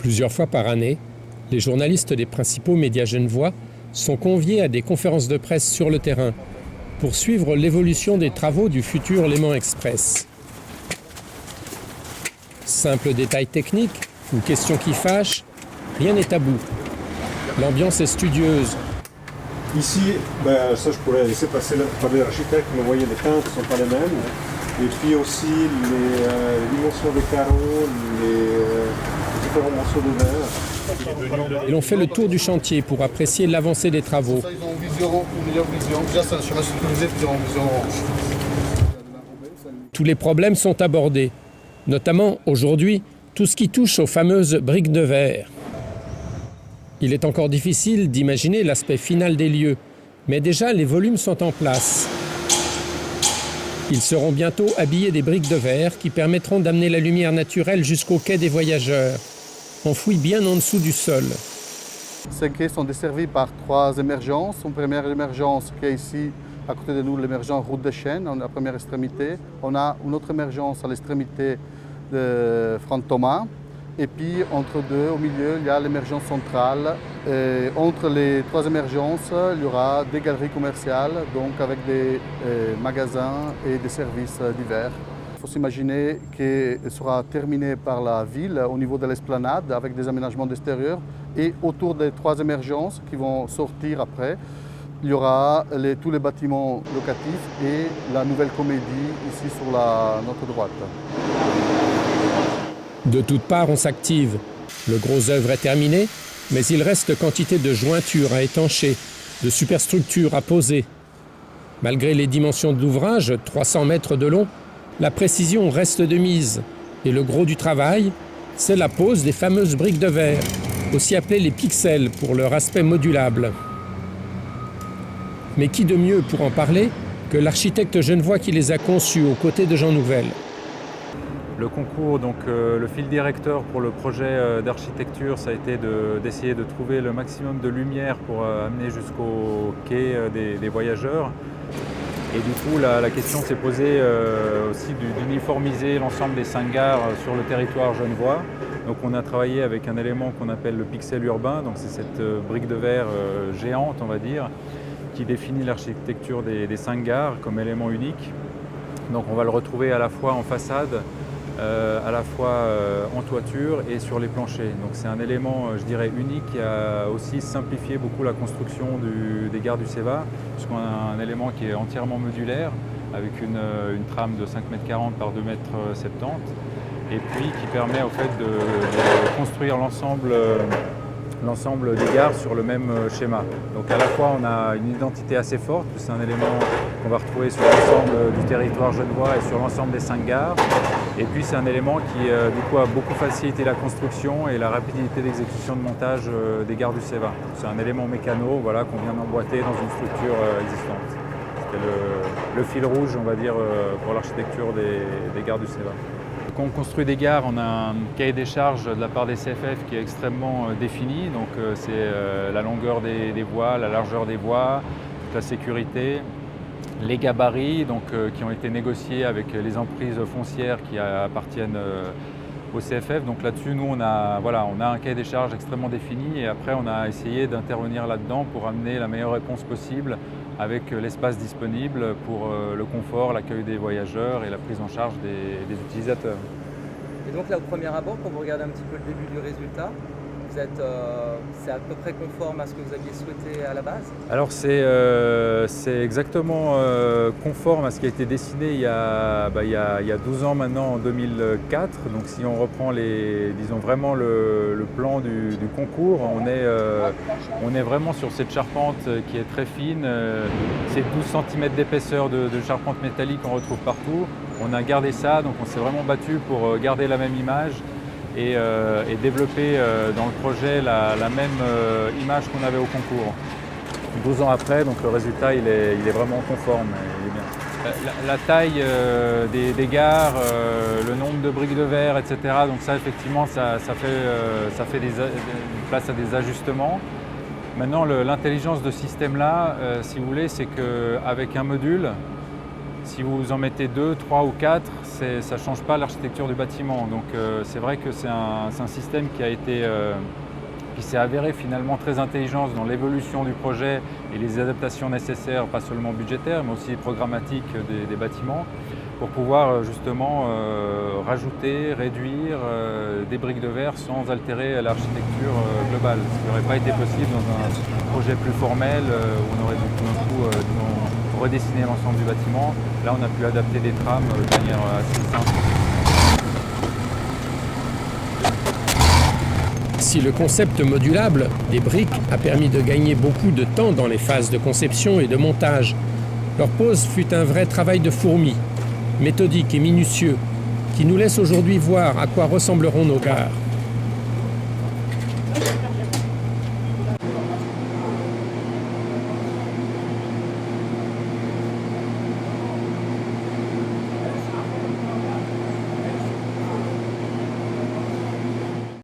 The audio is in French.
Plusieurs fois par année, les journalistes des principaux médias genevois sont conviés à des conférences de presse sur le terrain pour suivre l'évolution des travaux du futur Léman Express. Simples détails techniques ou questions qui fâchent, rien n'est tabou. L'ambiance est studieuse. Ici, ça je pourrais laisser parler l'architecte, mais vous voyez les teintes ne sont pas les mêmes. Et puis aussi les dimensions des carreaux, les différents morceaux de verre. Et l'on fait le tour du chantier pour apprécier l'avancée des travaux. Ça, ils ont une meilleure vision. Déjà, ça sera sécurisé, puis ils auront une vision orange. Tous les problèmes sont abordés, notamment aujourd'hui, tout ce qui touche aux fameuses briques de verre. Il est encore difficile d'imaginer l'aspect final des lieux, mais déjà les volumes sont en place. Ils seront bientôt habillés des briques de verre qui permettront d'amener la lumière naturelle jusqu'au quai des voyageurs, enfoui bien en dessous du sol. Ces quais sont desservis par 3 émergences. Une première émergence qui est ici, à côté de nous, l'émergence Route des Chênes, à la première extrémité. On a une autre émergence à l'extrémité de Franck Thomas. Et puis, entre deux, au milieu, il y a l'émergence centrale. Et entre les 3 émergences, il y aura des galeries commerciales, donc avec des magasins et des services divers. Il faut s'imaginer qu'elle sera terminée par la ville au niveau de l'esplanade avec des aménagements d'extérieur. Et autour des 3 émergences qui vont sortir après, il y aura tous les bâtiments locatifs et la nouvelle comédie ici sur notre droite. De toutes parts, on s'active. Le gros œuvre est terminé, mais il reste quantité de jointures à étancher, de superstructures à poser. Malgré les dimensions de l'ouvrage, 300 mètres de long, la précision reste de mise. Et le gros du travail, c'est la pose des fameuses briques de verre, aussi appelées les pixels pour leur aspect modulable. Mais qui de mieux pour en parler que l'architecte genevois qui les a conçus aux côtés de Jean Nouvel. Le concours, donc le fil directeur pour le projet d'architecture, ça a été d'essayer de trouver le maximum de lumière pour amener jusqu'au quai des voyageurs. Et du coup, la question s'est posée aussi d'uniformiser l'ensemble des 5 gares sur le territoire genevois. Donc on a travaillé avec un élément qu'on appelle le pixel urbain, donc c'est cette brique de verre géante, on va dire, qui définit l'architecture des 5 gares comme élément unique. Donc on va le retrouver à la fois en façade, à la fois en toiture et sur les planchers. Donc c'est un élément, je dirais, unique qui a aussi simplifié beaucoup la construction des gares du CEVA, puisqu'on a un élément qui est entièrement modulaire, avec une trame de 5,40 m par 2,70 m, et puis qui permet au fait de construire l'ensemble des gares sur le même schéma. Donc à la fois on a une identité assez forte, c'est un élément qu'on va retrouver sur l'ensemble du territoire genevois et sur l'ensemble des 5 gares. Et puis c'est un élément qui du coup a beaucoup facilité la construction et la rapidité d'exécution de montage des gares du CEVA. C'est un élément mécano, voilà, qu'on vient d'emboîter dans une structure existante. C'était le fil rouge, on va dire, pour l'architecture des gares du CEVA. Quand on construit des gares, on a un cahier des charges de la part des CFF qui est extrêmement défini. Donc c'est la longueur des voies, la largeur des voies, toute la sécurité, les gabarits donc, qui ont été négociés avec les emprises foncières qui appartiennent au CFF. Donc là-dessus, nous, on a un cahier des charges extrêmement défini et après, on a essayé d'intervenir là-dedans pour amener la meilleure réponse possible avec l'espace disponible pour le confort, l'accueil des voyageurs et la prise en charge des utilisateurs. Et donc là, au premier abord, quand vous regardez un petit peu le début du résultat, c'est à peu près conforme à ce que vous aviez souhaité à la base? Alors c'est exactement conforme à ce qui a été dessiné il y a 12 ans maintenant, en 2004. Donc si on reprend vraiment le plan du concours, on est vraiment sur cette charpente qui est très fine. C'est 12 cm d'épaisseur de charpente métallique qu'on retrouve partout. On a gardé ça, donc on s'est vraiment battu pour garder la même image. Et développer dans le projet la même image qu'on avait au concours. 12 ans après, donc le résultat il est vraiment conforme, il est bien. La taille des gares, le nombre de briques de verre, etc. Donc ça effectivement ça fait place à des ajustements. Maintenant l'intelligence de ce système là, si vous voulez, c'est qu'avec un module, Si vous en mettez 2, 3 ou 4, ça ne change pas l'architecture du bâtiment. Donc c'est vrai que c'est un système qui s'est avéré finalement très intelligent dans l'évolution du projet et les adaptations nécessaires, pas seulement budgétaires, mais aussi programmatiques des bâtiments, pour pouvoir justement rajouter, réduire des briques de verre sans altérer l'architecture globale. Ce qui n'aurait pas été possible dans un projet plus formel où on aurait dû tout d'un coup redessiner l'ensemble du bâtiment. Là, on a pu adapter des trames de manière assez simple. Si le concept modulable des briques a permis de gagner beaucoup de temps dans les phases de conception et de montage, leur pose fut un vrai travail de fourmi, méthodique et minutieux, qui nous laisse aujourd'hui voir à quoi ressembleront nos gares.